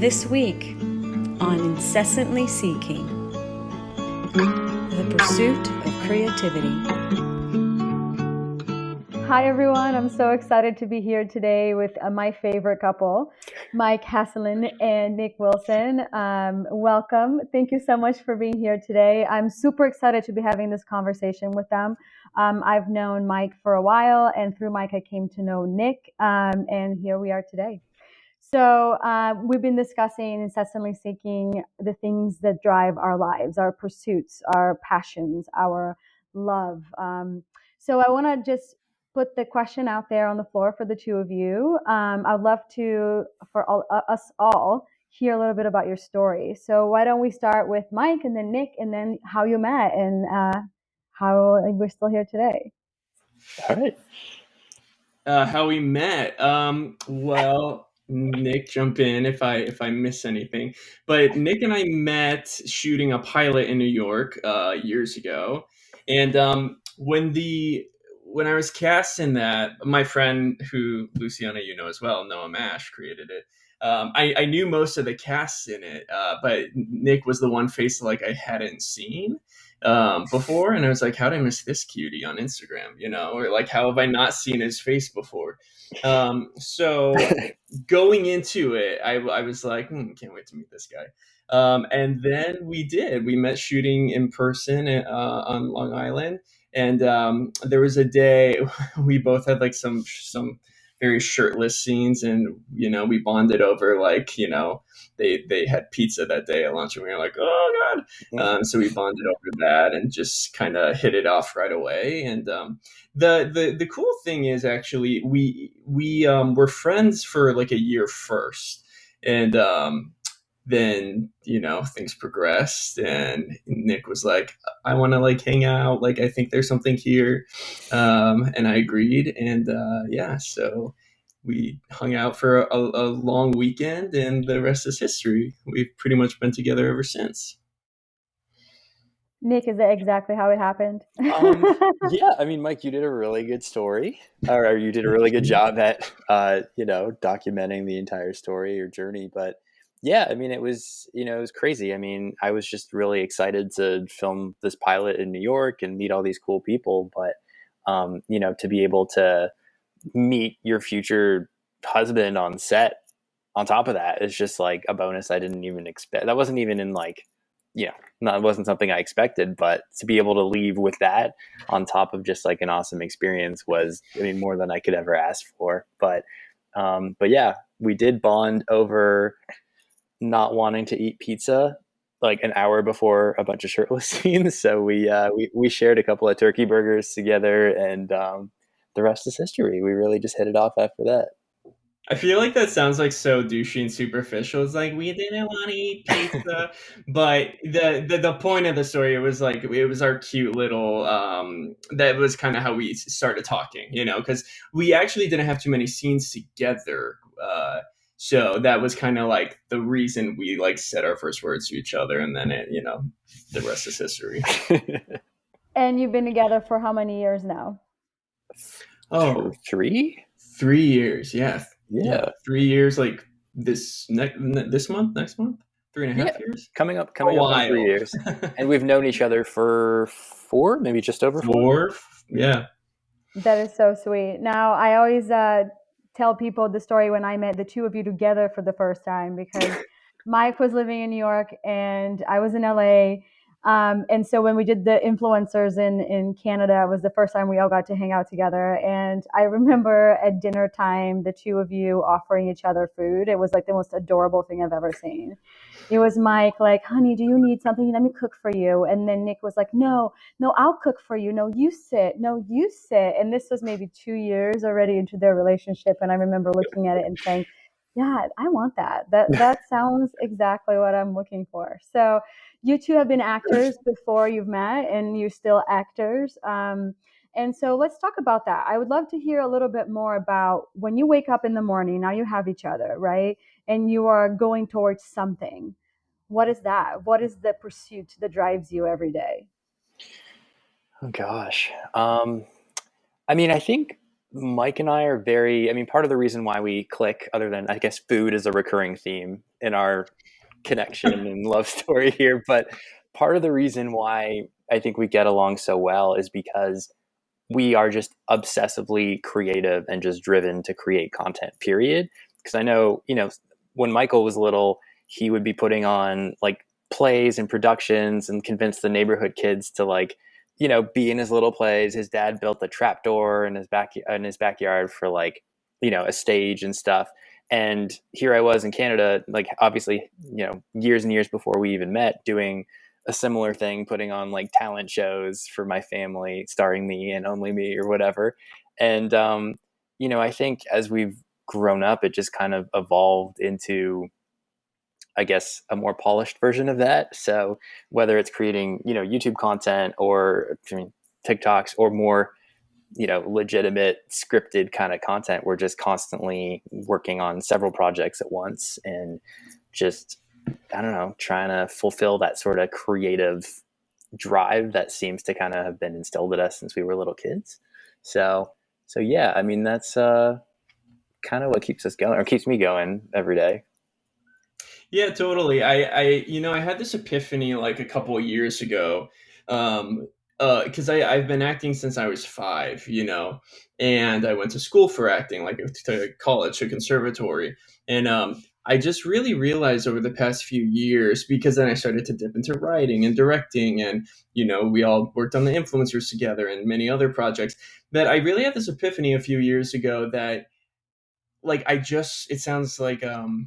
This week on Incessantly Seeking, the pursuit of creativity. Hi, everyone. I'm so excited to be here today with my favorite couple, Mike Heslin and Nic Wilson. Welcome. Thank you so much for being here today. I'm super excited to be having this conversation with them. I've known Mike for a while, and through Mike, I came to know Nic, and here we are today. So we've been discussing Incessantly Seeking the things that drive our lives, our pursuits, our passions, our love. So I want to just put the question out there on the floor for the two of you. I'd love to, for us all, hear a little bit about your story. So why don't we start with Mike and then Nic and then how you met and how we're still here today. All right. How we met. Well, Nic, jump in if I miss anything. But Nic and I met shooting a pilot in New York years ago, and when I was cast in that, my friend who Luciana you know as well, Noah Mash, created it. I knew most of the casts in it, but Nic was the one face like I hadn't seen before, and I was like, how did I miss this cutie on Instagram, or like, how have I not seen his face before? So going into it, I was like, can't wait to meet this guy. And then we met shooting in person on Long Island, and there was a day we both had like some very shirtless scenes, and we bonded over they had pizza that day at lunch, and we were like, oh god. So we bonded over that and just kind of hit it off right away. And the cool thing is, actually, we were friends for like a year first, and then things progressed, and Nic was like, I want to like hang out, like I think there's something here, and I agreed, and so we hung out for a long weekend, and the rest is history. We've pretty much been together ever since. Nic, is that exactly how it happened? Yeah, I mean, Mike, you did a really good story, or you did a really good job at, documenting the entire story or journey. But yeah, I mean, it was crazy. I mean, I was just really excited to film this pilot in New York and meet all these cool people. But, to be able to meet your future husband on set on top of that is just like a bonus I didn't even expect. That wasn't even in like, that wasn't something I expected, but to be able to leave with that on top of just like an awesome experience was, I mean, more than I could ever ask for. But yeah, we did bond over not wanting to eat pizza like an hour before a bunch of shirtless scenes. So we shared a couple of turkey burgers together, and the rest is history. We really just hit it off after that. I feel like that sounds like so douchey and superficial. It's like, we didn't want to eat pizza, but the point of the story, it was like, it was our cute little that was kind of how we started talking, because we actually didn't have too many scenes together. So that was kind of like the reason we like said our first words to each other, and then the rest is history. And you've been together for how many years now? Oh, 3 years. Yeah. 3 years, like this next month, 3.5 years, coming up on 3 years. And we've known each other for 4, maybe just over 4. Yeah, that is so sweet. Now I always tell people the story when I met the two of you together for the first time, because Mike was living in New York and I was in LA. And so when we did the influencers in Canada, it was the first time we all got to hang out together. And I remember at dinner time, the two of you offering each other food. It was like the most adorable thing I've ever seen. It was Mike like, honey, do you need something? Let me cook for you. And then Nic was like, no, I'll cook for you. No, you sit. No, you sit. And this was maybe 2 years already into their relationship. And I remember looking at it and saying, yeah, I want that. That sounds exactly what I'm looking for. So you two have been actors before you've met, and you're still actors. And so let's talk about that. I would love to hear a little bit more about when you wake up in the morning, now you have each other, right? And you are going towards something. What is that? What is the pursuit that drives you every day? Oh gosh. I mean, I think Mike and I are very, I mean, part of the reason why we click, other than I guess food is a recurring theme in our connection and love story here, but part of the reason why I think we get along so well is because we are just obsessively creative and just driven to create content, period. Because I know, when Michael was little, he would be putting on like plays and productions and convince the neighborhood kids to like, be in his little plays. His dad built a trapdoor in his backyard for like, a stage and stuff. And here I was in Canada, like obviously, years and years before we even met, doing a similar thing, putting on like talent shows for my family, starring me and only me or whatever. And, I think as we've grown up, it just kind of evolved into, I guess, a more polished version of that. So whether it's creating, YouTube content or TikToks or more, legitimate scripted kind of content, we're just constantly working on several projects at once and just, I don't know, trying to fulfill that sort of creative drive that seems to kind of have been instilled in us since we were little kids. So yeah, I mean, that's kind of what keeps us going, or keeps me going every day. Yeah, totally. I had this epiphany like a couple of years ago, because I've been acting since I was 5, and I went to school for acting, like to college, to conservatory, and I just really realized over the past few years, because then I started to dip into writing and directing, and we all worked on the influencers together and many other projects, that I really had this epiphany a few years ago that like it sounds like I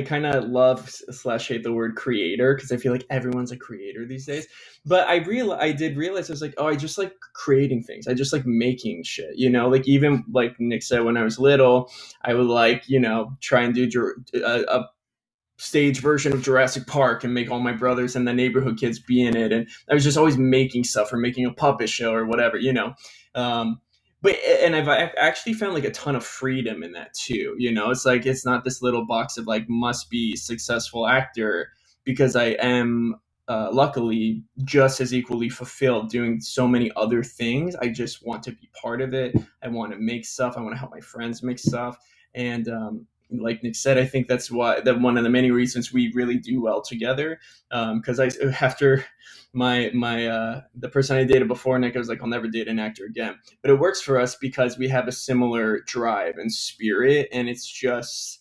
kind of love slash hate the word creator because I feel like everyone's a creator these days. But I did realize I was like, oh, I just like creating things. I just like making shit. Like even like Nick said, when I was little, I would like try and do a stage version of Jurassic Park and make all my brothers and the neighborhood kids be in it. And I was just always making stuff or making a puppet show or whatever. Um, and I've actually found like a ton of freedom in that too. It's like it's not this little box of like must be successful actor, because I am luckily just as equally fulfilled doing so many other things. I just want to be part of it. I want to make stuff. I want to help my friends make stuff. And like Nick said, I think that's one of the many reasons we really do well together. Because after the person I dated before Nick, I was like, I'll never date an actor again. But it works for us because we have a similar drive and spirit, and it's just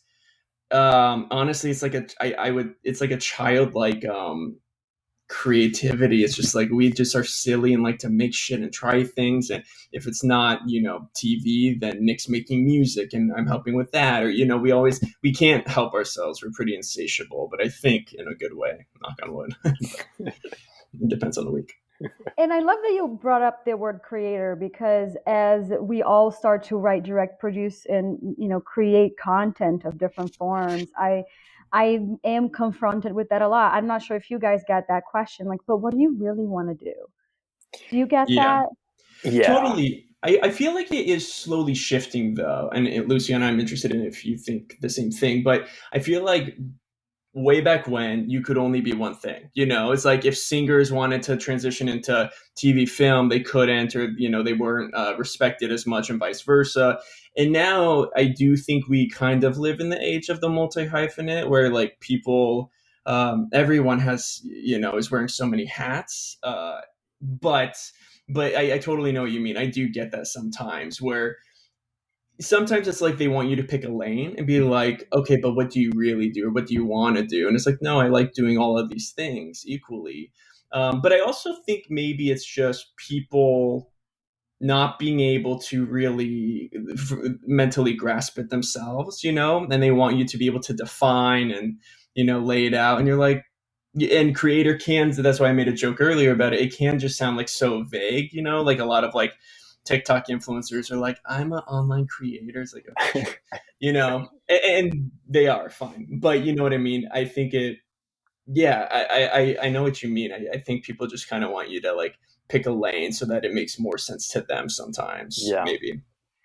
honestly, it's like it's like a childlike creativity. It's just like we just are silly and like to make shit and try things. And if it's not, TV, then Nick's making music and I'm helping with that. Or, we can't help ourselves. We're pretty insatiable, but I think in a good way, knock on wood. It depends on the week. And I love that you brought up the word creator, because as we all start to write, direct, produce, and create content of different forms, I am confronted with that a lot. I'm not sure if you guys get that question, like, but what do you really want to do? Do you get Yeah, that? Yeah. totally. I feel like it is slowly shifting though. And Lucy and I'm interested in if you think the same thing, but I feel like way back when you could only be one thing. It's like if singers wanted to transition into TV film, they couldn't, or they weren't respected as much, and vice versa. And now I do think we kind of live in the age of the multi hyphenate, where like people, everyone has is wearing so many hats. But I totally know what you mean. I do get that sometimes, where sometimes it's like they want you to pick a lane and be like, okay, but what do you really do, or what do you want to do? And it's like, no, I like doing all of these things equally. But I also think maybe it's just people not being able to really mentally grasp it themselves, and they want you to be able to define and lay it out. And you're like, and creator can, that's why I made a joke earlier about it. It can just sound like so vague, like a lot of like TikTok influencers are like, I'm an online creator. It's like, okay, sure. And they are fine, but you know what I mean? I think yeah, I know what you mean. I think people just kind of want you to like pick a lane so that it makes more sense to them sometimes, Yeah. maybe.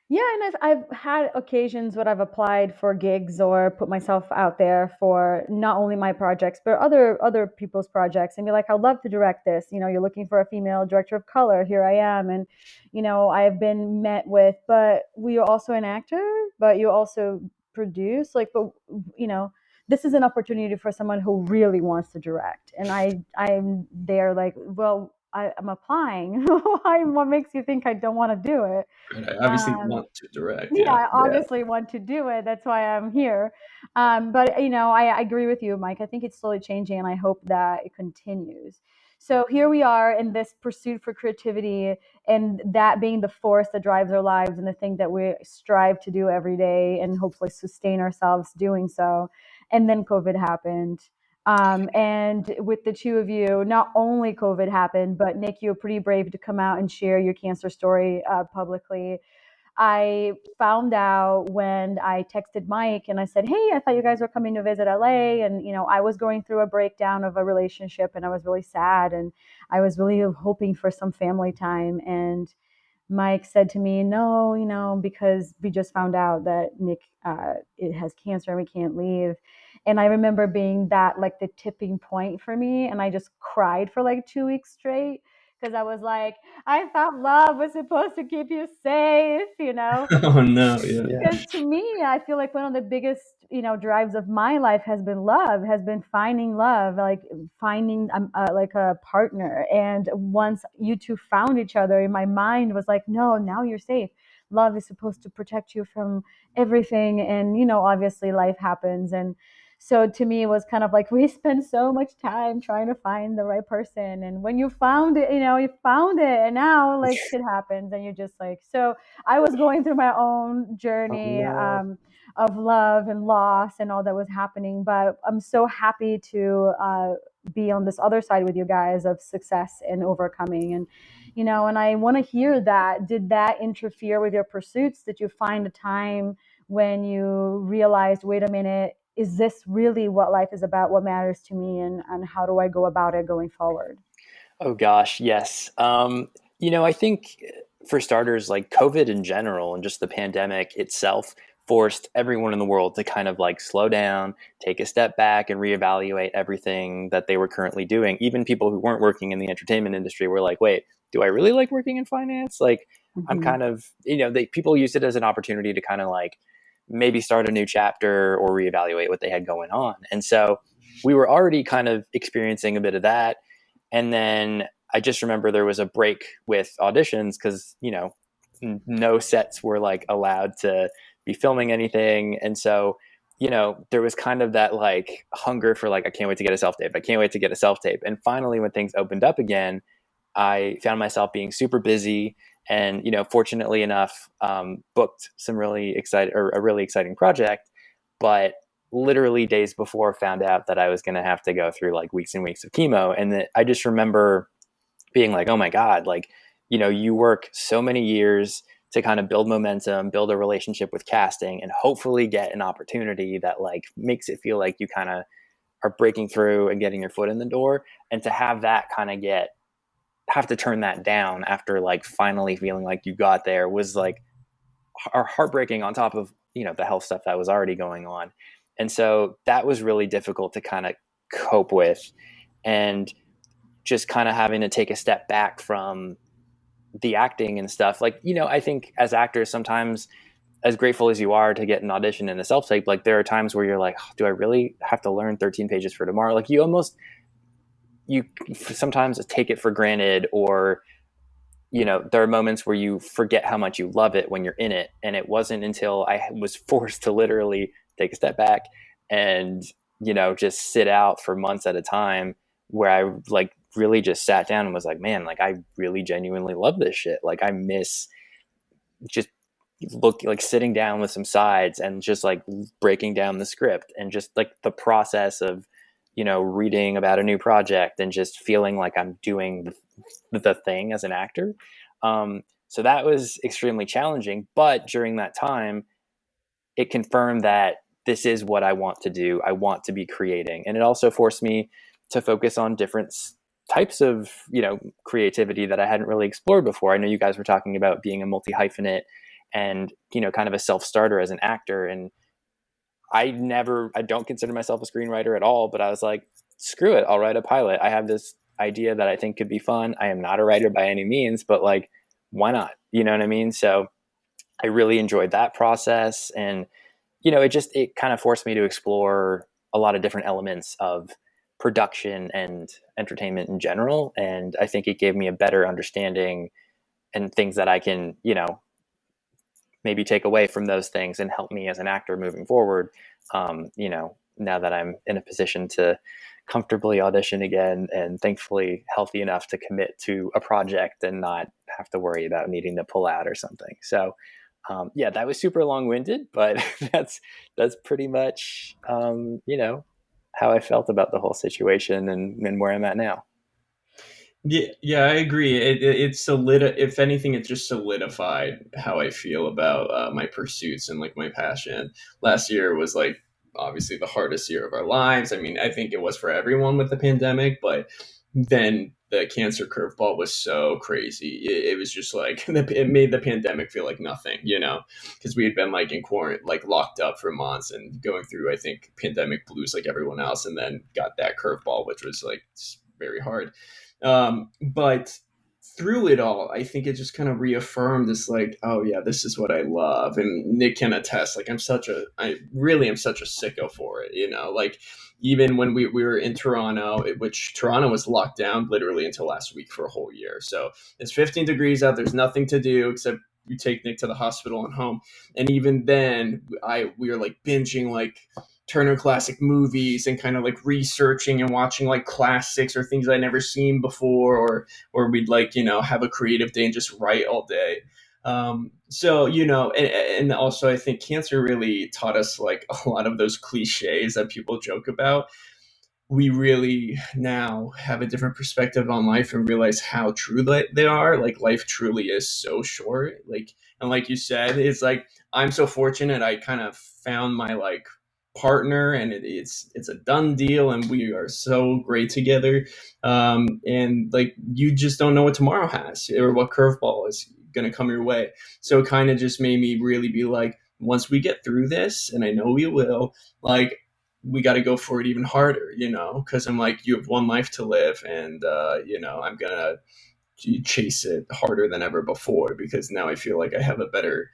Yeah, and I've had occasions when I've applied for gigs or put myself out there for not only my projects but other people's projects, and be like, I'd love to direct this. You're looking for a female director of color. Here I am, and I've been met with, but we are also an actor, but you also produce. Like, but you know, this is an opportunity for someone who really wants to direct, and I'm there like, well, I'm applying. Why? What makes you think I don't want to do it? Right. I obviously Um, want to direct. yeah, Yeah. I obviously want to do it. That's why I'm here. But I agree with you, Mike. I think it's slowly changing, and I hope that it continues. So here we are in this pursuit for creativity, and that being the force that drives our lives and the thing that we strive to do every day, and hopefully sustain ourselves doing so. And then COVID happened. And with the two of you, not only COVID happened, but Nick, you were pretty brave to come out and share your cancer story publicly. I found out when I texted Mike and I said, "Hey, I thought you guys were coming to visit LA." And, I was going through a breakdown of a relationship and I was really sad and I was really hoping for some family time. And Mike said to me, "No, because we just found out that Nick it has cancer and we can't leave." And I remember being that like the tipping point for me. And I just cried for like 2 weeks straight because I was like, I thought love was supposed to keep you safe. Oh no. Yeah. Yeah. Because to me, I feel like one of the biggest, drives of my life has been love, has been finding love, like finding like a partner. And once you two found each other, my mind was like, no, now you're safe. Love is supposed to protect you from everything. And, obviously life happens. And so to me, it was kind of like we spend so much time trying to find the right person. And when you found it, you found it. And now like shit happens and you're just like, so I was going through my own Oh journey no. of love and loss and all that was happening. But I'm so happy to be on this other side with you guys of success and overcoming. And I want to hear that. Did that interfere with your pursuits? Did you find a time when you realized, wait a minute, is this really what life is about? What matters to me? And how do I go about it going forward? Oh gosh, yes. I think for starters, like COVID in general and just the pandemic itself forced everyone in the world to kind of like slow down, take a step back, and reevaluate everything that they were currently doing. Even people who weren't working in the entertainment industry were like, wait, do I really like working in finance? Like, I'm Mm-hmm. kind of, people used it as an opportunity to kind of like maybe start a new chapter or reevaluate what they had going on. And so we were already kind of experiencing a bit of that. And then I just remember there was a break with auditions because, no sets were like allowed to be filming anything. And so, there was kind of that like hunger for like, I can't wait to get a self tape. I can't wait to get a self tape. And finally, when things opened up again, I found myself being super busy and, fortunately enough, booked some really exciting or a really exciting project. But literally days before found out that I was going to have to go through like weeks and weeks of chemo. And that I just remember being like, oh my God, like, you work so many years to kind of build momentum, build a relationship with casting, and hopefully get an opportunity that like makes it feel like you kind of are breaking through and getting your foot in the door. And to have that kind of have to turn that down after like finally feeling like you got there was like heartbreaking on top of, the health stuff that was already going on. And so that was really difficult to kind of cope with, and just kind of having to take a step back from the acting and stuff. Like, I think as actors, sometimes as grateful as you are to get an audition and a self tape, like there are times where you're like, oh, do I really have to learn 13 pages for tomorrow? Like you sometimes take it for granted, or, there are moments where you forget how much you love it when you're in it. And it wasn't until I was forced to literally take a step back and, just sit out for months at a time, where I like really just sat down and was like, man, like I really genuinely love this shit. Like I miss just sitting down with some sides and just like breaking down the script and just like the process of, reading about a new project and just feeling like I'm doing the thing as an actor. So that was extremely challenging. But during that time, it confirmed that this is what I want to do. I want to be creating. And it also forced me to focus on different types of, creativity that I hadn't really explored before. I know you guys were talking about being a multi-hyphenate and, you know, kind of a self-starter as an actor. And I don't consider myself a screenwriter at all, but I was like, screw it, I'll write a pilot. I have this idea that I think could be fun. I am not a writer by any means, but like, why not? You know what I mean? So I really enjoyed that process. And, you know, it kind of forced me to explore a lot of different elements of production and entertainment in general. And I think it gave me a better understanding and things that I can, you know, maybe take away from those things and help me as an actor moving forward. You know, now that I'm in a position to comfortably audition again and thankfully healthy enough to commit to a project and not have to worry about needing to pull out or something. So yeah, that was super long-winded, but that's pretty much, you know, how I felt about the whole situation and where I'm at now. Yeah, I agree. If anything, it just solidified how I feel about my pursuits and like my passion. Last year was like obviously the hardest year of our lives. I mean, I think it was for everyone with the pandemic, but then the cancer curveball was so crazy. It was just like it made the pandemic feel like nothing, you know, because we had been like in quarantine, like locked up for months and going through, I think, pandemic blues like everyone else, and then got that curveball, which was like very hard. But through it all, I think it just kind of reaffirmed this, like, oh yeah, this is what I love. And Nick can attest, like, I really am such a sicko for it, you know, like even when we were in Toronto, which Toronto was locked down literally until last week for a whole year. So it's 15 degrees out. There's nothing to do except we take Nick to the hospital and home. And even then we were like binging like Turner Classic Movies and kind of like researching and watching like classics or things I'd never seen before, or we'd like, you know, have a creative day and just write all day. So, you know, and also I think cancer really taught us like a lot of those cliches that people joke about. We really now have a different perspective on life and realize how true they are. Like life truly is so short. Like, and like you said, it's like, I'm so fortunate. I kind of found my like partner and it's a done deal and we are so great together. And like, you just don't know what tomorrow has or what curveball is going to come your way. So it kind of just made me really be like, once we get through this, and I know we will, like, we got to go for it even harder, you know, because I'm like, you have one life to live, and you know, I'm gonna chase it harder than ever before because now I feel like I have a better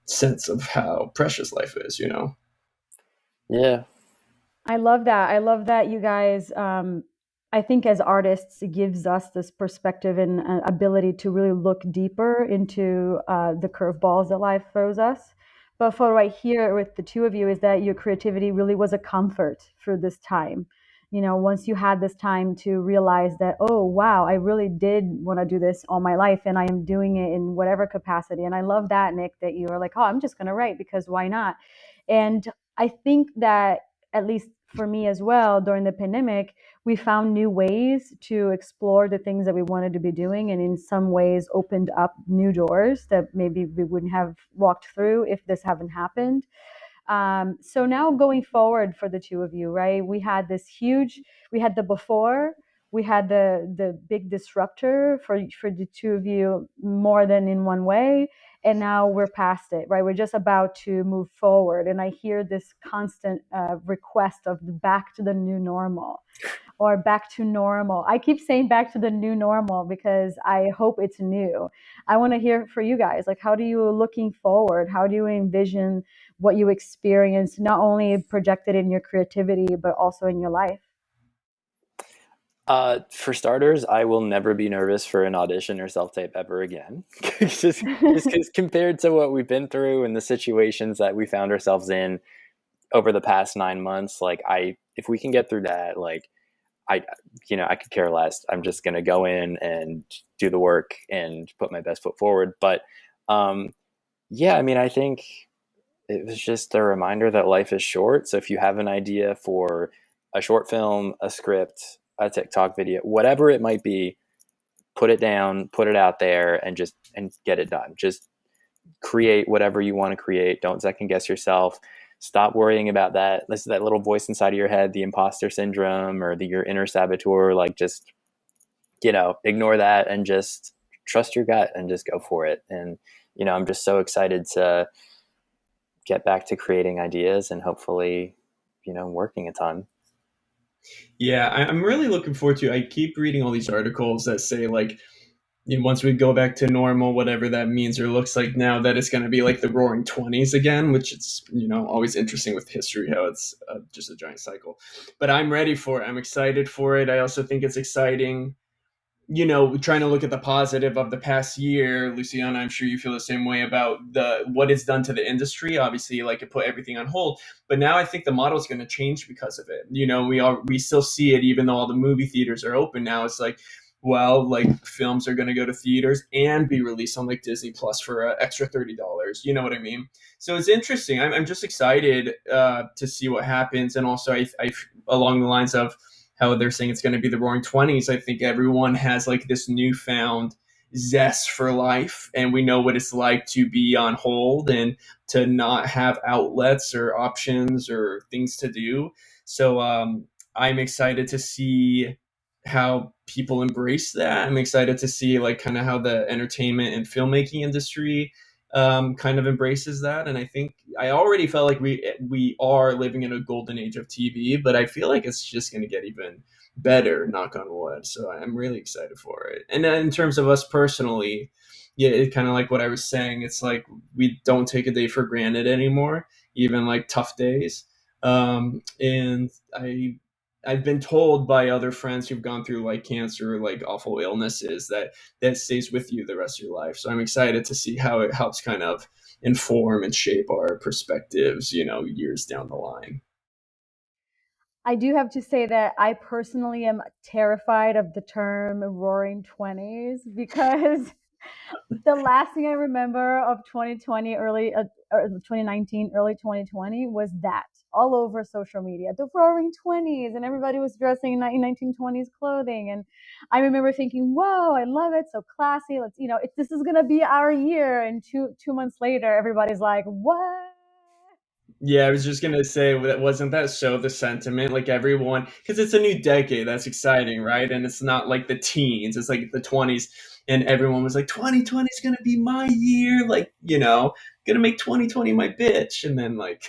sense of how precious life is, you know. Yeah. I love that. I love that you guys, I think as artists, it gives us this perspective and ability to really look deeper into the curveballs that life throws us. But for right here with the two of you, is that your creativity really was a comfort for this time. You know, once you had this time to realize that, oh, wow, I really did want to do this all my life and I am doing it in whatever capacity. And I love that, Nick, that you were like, oh, I'm just going to write because why not? And I think that at least for me as well, during the pandemic, we found new ways to explore the things that we wanted to be doing, and in some ways opened up new doors that maybe we wouldn't have walked through if this hadn't happened. So now going forward for the two of you, right? We had the before, we had the big disruptor for the two of you more than in one way, and now we're past it, right? We're just about to move forward, and I hear this constant request of the back to the new normal or back to normal. I keep saying back to the new normal because I hope it's new. I want to hear for you guys, like, how do you looking forward? How do you envision what you experience, not only projected in your creativity, but also in your life? For starters, I will never be nervous for an audition or self-tape ever again. just because compared to what we've been through and the situations that we found ourselves in over the past 9 months, like if we can get through that, like I, you know, I could care less. I'm just going to go in and do the work and put my best foot forward. But, yeah, I mean, I think it was just a reminder that life is short. So if you have an idea for a short film, a script, a TikTok video, whatever it might be, put it down, put it out there, and get it done. Just create whatever you want to create. Don't second guess yourself. Stop worrying about that. Listen to that little voice inside of your head, the imposter syndrome or your inner saboteur. Like, just, you know, ignore that and just trust your gut and just go for it. And I'm just so excited to get back to creating ideas and hopefully, working a ton. Yeah, I'm really looking forward to. I keep reading all these articles that say like, once we go back to normal, whatever that means or looks like now, that it's going to be like the Roaring Twenties again, which it's always interesting with history how it's just a giant cycle. But I'm ready for it. I'm excited for it. I also think it's exciting, trying to look at the positive of the past year. Luciana, I'm sure you feel the same way about what it's done to the industry. Obviously, like it put everything on hold, but now I think the model is going to change because of it. We still see it, even though all the movie theaters are open now. It's like, well, like films are going to go to theaters and be released on like Disney Plus for extra $30. You know what I mean? So it's interesting. I'm just excited to see what happens, and also I along the lines of how they're saying it's going to be the Roaring Twenties. I think everyone has like this newfound zest for life, and we know what it's like to be on hold and to not have outlets or options or things to do. So I'm excited to see how people embrace that. I'm excited to see like kind of how the entertainment and filmmaking industry kind of embraces that. And I think I already felt like we are living in a golden age of TV, but I feel like it's just going to get even better, knock on wood. So I'm really excited for it. And then in terms of us personally, yeah, it kind of like what I was saying. It's like we don't take a day for granted anymore, even like tough days. And I've been told by other friends who've gone through like cancer, like awful illnesses, that stays with you the rest of your life. So I'm excited to see how it helps kind of inform and shape our perspectives, years down the line. I do have to say that I personally am terrified of the term roaring 20s because the last thing I remember of 2020, or 2019, early 2020 was that all over social media, the roaring 20s, and everybody was dressing in 1920s clothing. And I remember thinking, whoa, I love it. So classy. Let's, this is going to be our year. And two months later, everybody's like, what? Yeah, I was just gonna say that wasn't that so the sentiment, like everyone, because it's a new decade, that's exciting, right? And it's not like the teens, it's like the 20s, and everyone was like, 2020 is gonna be my year, like, gonna make 2020 my bitch, and then like,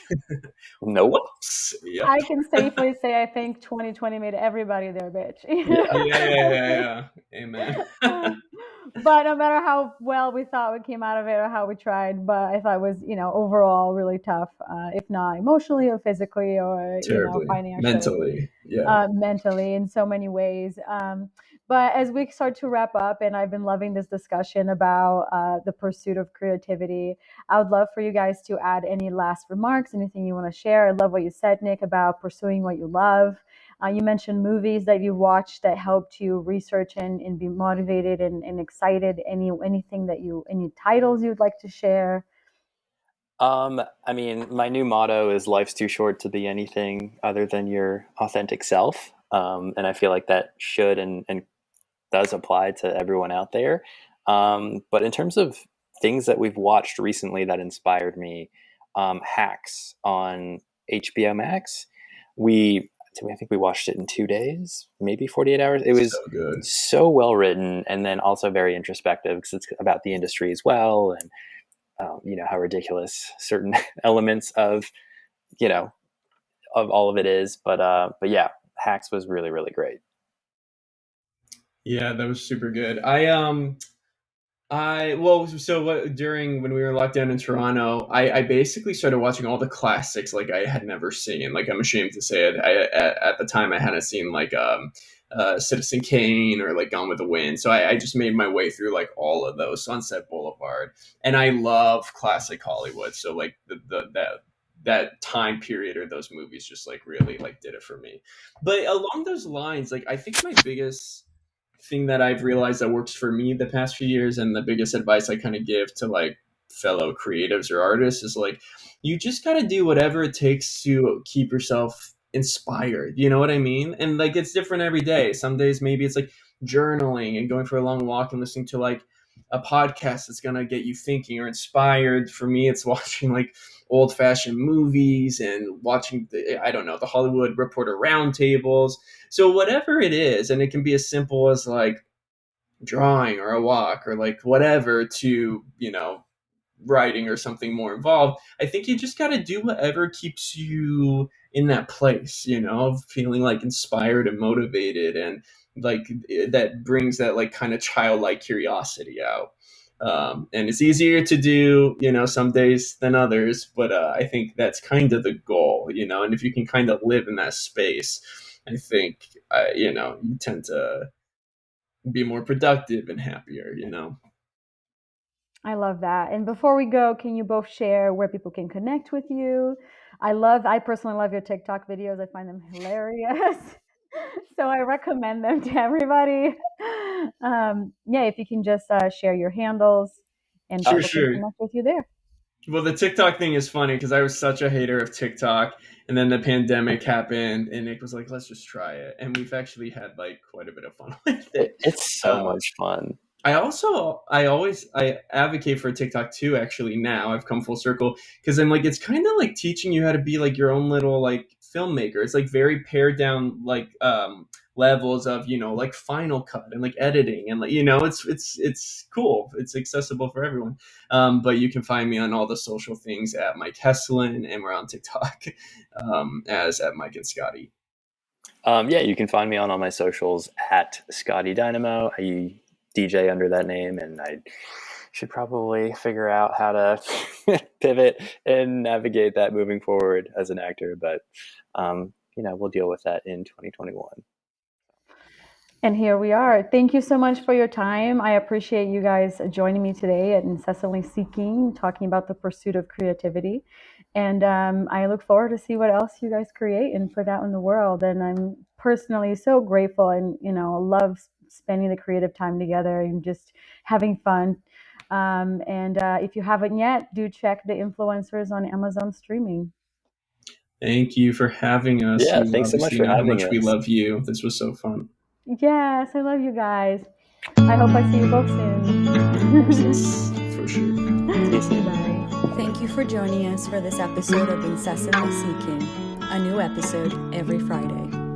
Nope. whoops, yep, I can safely say I think 2020 made everybody their bitch. Yeah. yeah, amen. But no matter how well we thought we came out of it or how we tried, but I thought it was, overall really tough, if not emotionally or physically or, Terribly, financially, mentally, yeah. mentally in so many ways. But as we start to wrap up, and I've been loving this discussion about the pursuit of creativity, I would love for you guys to add any last remarks, anything you want to share. I love what you said, Nick, about pursuing what you love. You mentioned movies that you watched that helped you research and be motivated and excited. Any titles you'd like to share? I mean, my new motto is life's too short to be anything other than your authentic self. And I feel like that should and does apply to everyone out there. But in terms of things that we've watched recently that inspired me, Hacks on HBO Max. I think we watched it in 2 days, maybe 48 hours. It was So good. so well written, and then also very introspective because it's about the industry as well, and how ridiculous certain elements of you know of all of it is. But yeah, Hacks was really really great. Yeah, that was super good. So what, during when we were locked down in Toronto, I basically started watching all the classics like I had never seen. Like I'm ashamed to say it. At the time I hadn't seen like Citizen Kane or like Gone with the Wind. So I just made my way through like all of those, Sunset Boulevard, and I love classic Hollywood. So like that time period or those movies just like really like did it for me. But along those lines, like I think my biggest thing that I've realized that works for me the past few years, and the biggest advice I kind of give to like fellow creatives or artists is like, you just got to do whatever it takes to keep yourself inspired. You know what I mean? And like, it's different every day. Some days maybe it's like journaling and going for a long walk and listening to like a podcast that's going to get you thinking or inspired. For me, it's watching like old fashioned movies and watching I don't know, the Hollywood Reporter roundtables. So whatever it is, and it can be as simple as like drawing or a walk or like whatever to, writing or something more involved. I think you just got to do whatever keeps you in that place, of feeling like inspired and motivated, and like that brings that like kind of childlike curiosity out. And it's easier to do, some days than others, but I think that's kind of the goal, and if you can kind of live in that space, I think, you tend to be more productive and happier. I love that. And before we go, can you both share where people can connect with you? I personally love your TikTok videos. I find them hilarious. So I recommend them to everybody. Yeah, if you can just share your handles and Sure, people can sure. connect with you there. Well, the TikTok thing is funny because I was such a hater of TikTok, and then the pandemic happened, and Nick was like, "Let's just try it," and we've actually had like quite a bit of fun with it. It's so much fun. I advocate for TikTok too. Actually, now I've come full circle because I'm like, it's kind of like teaching you how to be like your own little like filmmaker. It's like very pared down like levels of like Final Cut and like editing, and like it's cool. It's accessible for everyone. But you can find me on all the social things at Mike Heslin, and we're on TikTok as at Mike and Scotty. Yeah, you can find me on all my socials at Scotty Dynamo. I DJ under that name, and I should probably figure out how to pivot and navigate that moving forward as an actor. But, we'll deal with that in 2021. And here we are. Thank you so much for your time. I appreciate you guys joining me today at Incessantly Seeking, talking about the pursuit of creativity. And I look forward to see what else you guys create and put out in the world. And I'm personally so grateful and, love spending the creative time together and just having fun. And if you haven't yet, do check the influencers on Amazon streaming. Thank you for having us. Yeah, You thanks so much obviously for know how having much us. we love you. This was so fun. Yes, I love you guys. I hope I see you both soon. For sure. Bye. Thank you for joining us for this episode of Incessantly Seeking, a new episode every Friday.